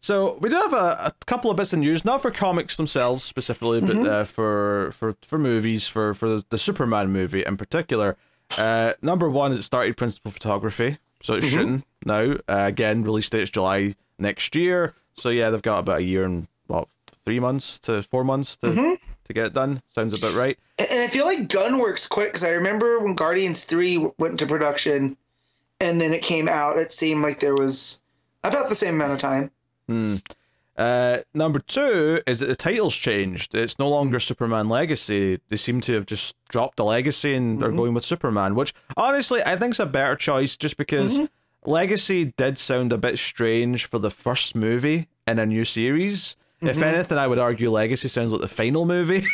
So we do have a couple of bits of news, not for comics themselves specifically, but for movies, for the Superman movie in particular. Number one is it started principal photography, so it's shooting now. Again, release date's July next year. So yeah, they've got about a year and what, 3 months to 4 months to get it done. Sounds about right. And I feel like Gunn works quick, because I remember when Guardians 3 went into production and then it came out, it seemed like there was about the same amount of time. Number two is that the title's changed. It's no longer Superman Legacy. They seem to have just dropped the Legacy and are going with Superman, which honestly I think's a better choice, just because Legacy did sound a bit strange for the first movie in a new series. If anything, I would argue Legacy sounds like the final movie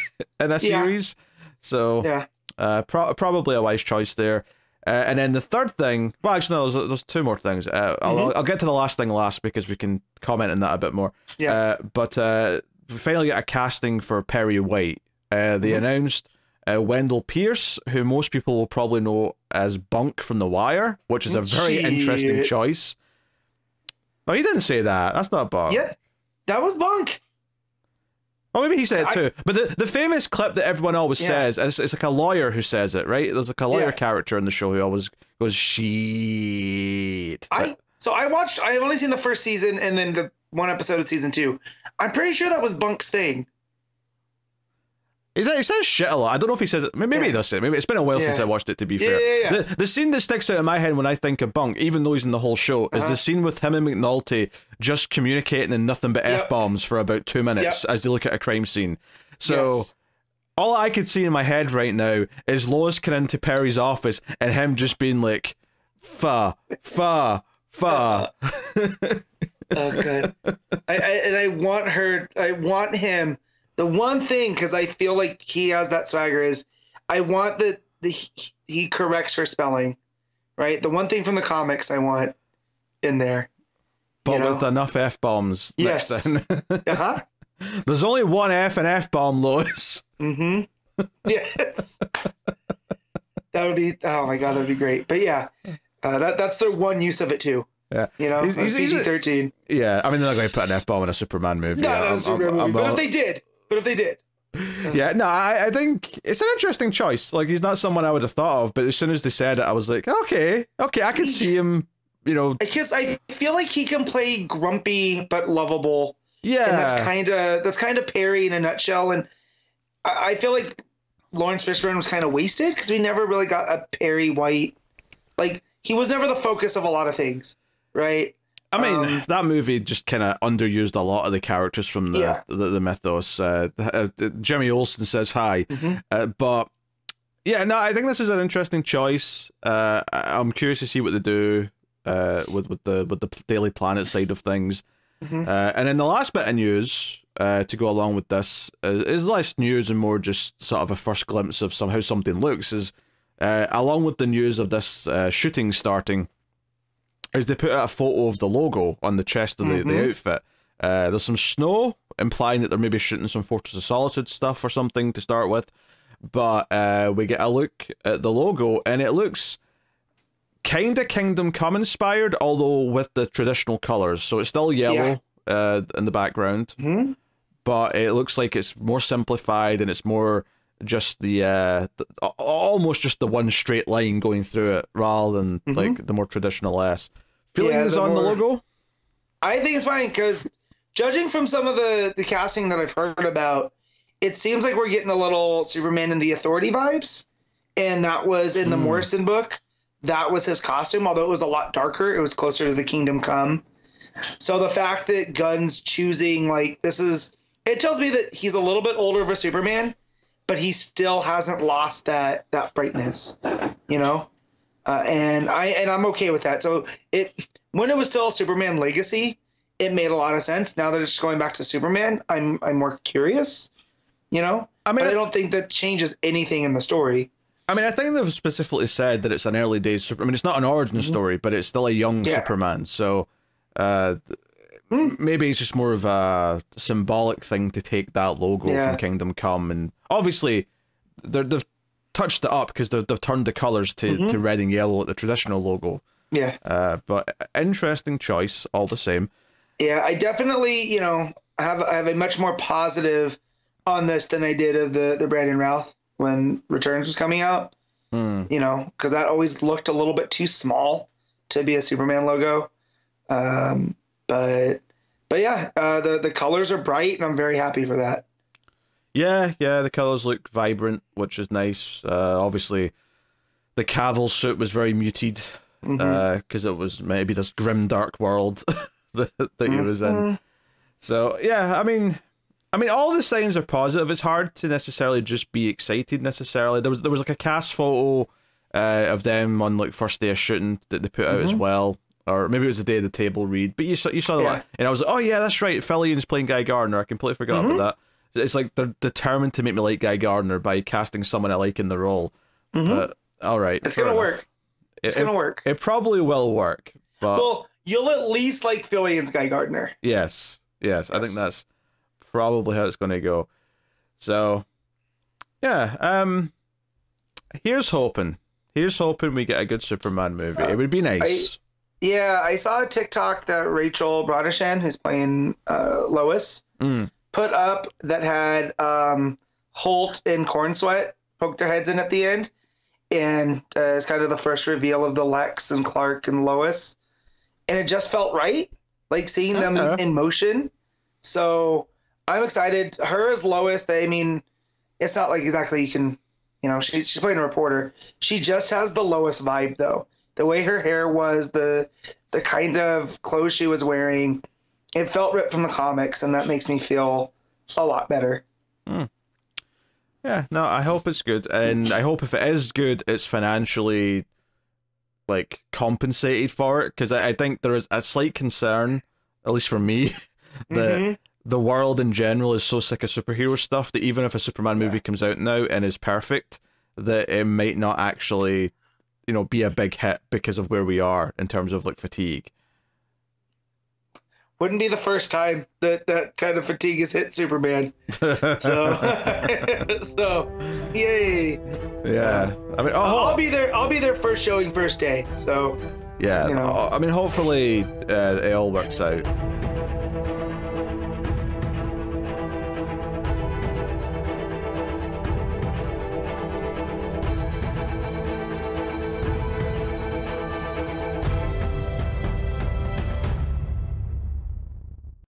in a series. So probably a wise choice there. And then the third thing, well, actually, no, there's two more things. I'll get to the last thing last, because we can comment on that a bit more. But we finally get a casting for Perry White. They announced Wendell Pierce, who most people will probably know as Bunk from The Wire, which is a very interesting choice. Oh, he didn't say that. That's not Bunk. Yeah, that was Bunk. Oh, maybe he said it too. But the famous clip that everyone always says, it's like a lawyer who says it, right? There's like a lawyer character in the show who always goes, "Shit." I've only seen the first season and then the one episode of season 2. I'm pretty sure that was Bunk's thing. He says shit a lot. I don't know if he says it. Maybe he does say it. Maybe it's been a while since I watched it, to be fair. The scene that sticks out in my head when I think of Bunk, even though he's in the whole show, is the scene with him and McNulty just communicating in nothing but F-bombs for about 2 minutes as they look at a crime scene. So all I could see in my head right now is Lois coming into Perry's office and him just being like, fa. Oh, good. I want him. The one thing, because I feel like he has that swagger, is I want that he corrects her spelling, right? The one thing from the comics I want in there. But with enough F-bombs next then. There's only one F in F-bomb, Lois. Yes. That would be, oh my God, that would be great. But yeah, that's their one use of it too. Yeah, you know, he's PG-13. Yeah, I mean, they're not going to put an F-bomb in a Superman movie. Not a Superman movie, but if they did. Yeah, no, I think it's an interesting choice. Like, he's not someone I would have thought of, but as soon as they said it, I was like, okay, I can see him, you know. Because I feel like he can play grumpy but lovable. Yeah. And that's kind of Perry in a nutshell. And I feel like Lawrence Fishburne was kind of wasted, because we never really got a Perry White. Like, he was never the focus of a lot of things, right? I mean, that movie just kind of underused a lot of the characters from the mythos. Jimmy Olsen says hi. But yeah, no, I think this is an interesting choice. I'm curious to see what they do with the Daily Planet side of things. And then the last bit of news to go along with this is less news and more just sort of a first glimpse of how something looks. Is along with the news of this shooting starting, is they put out a photo of the logo on the chest of the outfit. There's some snow, implying that they're maybe shooting some Fortress of Solitude stuff or something to start with. But we get a look at the logo, and it looks kind of Kingdom Come inspired, although with the traditional colors. So it's still yellow in the background, but it looks like it's more simplified, and it's more just almost just the one straight line going through it, rather than like the more traditional S. Feelings on the logo? I think it's fine, because judging from some of the casting that I've heard about, it seems like we're getting a little Superman and the Authority vibes, and that was in the Morrison book. That was his costume, although it was a lot darker. It was closer to the Kingdom Come. So the fact that Gunn's choosing, like, it tells me that he's a little bit older of a Superman, but he still hasn't lost that brightness, you know? And I'm okay with that. So when it was still Superman Legacy, it made a lot of sense. Now that it's going back to Superman, I'm more curious, you know? I mean, but I don't think that changes anything in the story. I mean, I think they've specifically said that it's an early days Superman. I mean, it's not an origin story, but it's still a young Superman. So maybe it's just more of a symbolic thing to take that logo from Kingdom Come. And obviously, they've touched it up, because they've turned the colors to red and yellow like the traditional logo. Yeah. But interesting choice all the same. Yeah, I definitely, you know, have a much more positive on this than I did of the Brandon Routh when Returns was coming out. You know, because that always looked a little bit too small to be a Superman logo. But yeah, the colors are bright, and I'm very happy for that. Yeah, the colors look vibrant, which is nice. Obviously, the Cavill suit was very muted because it was maybe this grim, dark world that he was in. So yeah, I mean, all the signs are positive. It's hard to necessarily just be excited. Necessarily, there was like a cast photo of them on like first day of shooting that they put out as well, or maybe it was the day of the table read. But you saw that, and I was like, oh yeah, that's right. Fillion's playing Guy Gardner. I completely forgot about that. It's like they're determined to make me like Guy Gardner by casting someone I like in the role. But all right, it's gonna work. It's gonna work. It probably will work. But well, you'll at least like Fillion's Guy Gardner. Yes. I think that's probably how it's going to go. So, yeah. Here's hoping we get a good Superman movie. It would be nice. I saw a TikTok that Rachel Brodeshan, who's playing Lois, put up that had Holt and Cornsweat poke their heads in at the end, and it's kind of the first reveal of the Lex and Clark and Lois, and it just felt right. Like seeing them in motion. So I'm excited. Her as Lois, I mean, it's not like exactly you can, you know, she's playing a reporter. She just has the Lois vibe though. The way her hair was, the kind of clothes she was wearing, it felt ripped from the comics, and that makes me feel a lot better. Yeah, no, I hope it's good, and I hope if it is good, it's financially like compensated for it, because I think there is a slight concern, at least for me, that the world in general is so sick of superhero stuff that even if a Superman movie comes out now and is perfect, that it might not actually, you know, be a big hit because of where we are in terms of like fatigue. Wouldn't be the first time that kind of fatigue has hit Superman. So yay. Yeah. I mean, I'll be there. I'll be there first showing, first day. So yeah. You know. I mean, hopefully it all works out.